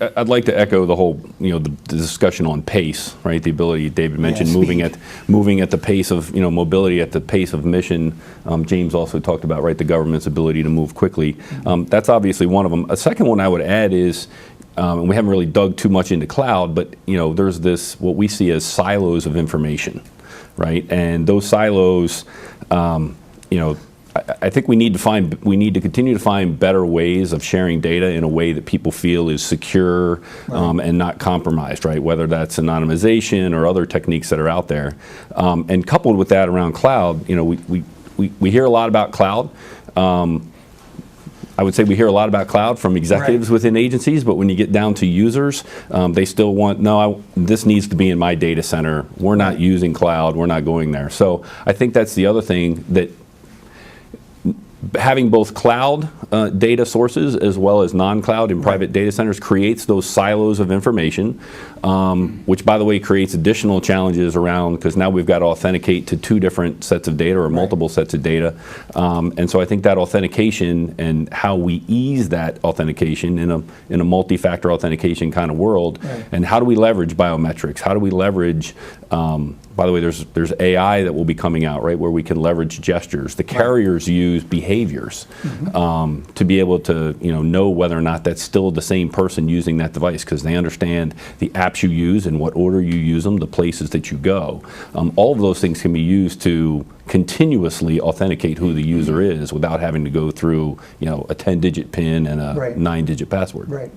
I'd like to echo the whole, the discussion on pace, right? The ability David mentioned, moving at the pace of, mobility at the pace of mission. James also talked about, right, the government's ability to move quickly. That's obviously one of them. A second one I would add is, and we haven't really dug too much into cloud, but there's this what we see as silos of information, right? And those silos, I think we need to continue to find better ways of sharing data in a way that people feel is secure, and not compromised, right? Whether that's anonymization or other techniques that are out there. And coupled with that around cloud, we hear a lot about cloud. I would say we hear a lot about cloud from executives within agencies, but when you get down to users, they still want, no, this needs to be in my data center. We're not using cloud, we're not going there. So I think that's the other thing, that having both cloud data sources as well as non-cloud in private data centers creates those silos of information, which, by the way, creates additional challenges around, because now we've got to authenticate to two different sets of data or multiple sets of data. And so I think that authentication and how we ease that authentication in a multi-factor authentication kind of world, and how do we leverage biometrics? How do we leverage, by the way, there's AI that will be coming out, right, where we can leverage gestures. The carriers use behaviors to be able to know whether or not that's still the same person using that device, because they understand the apps you use and what order you use them, the places that you go. All of those things can be used to continuously authenticate who the user is without having to go through a 10-digit PIN and a 9-digit password.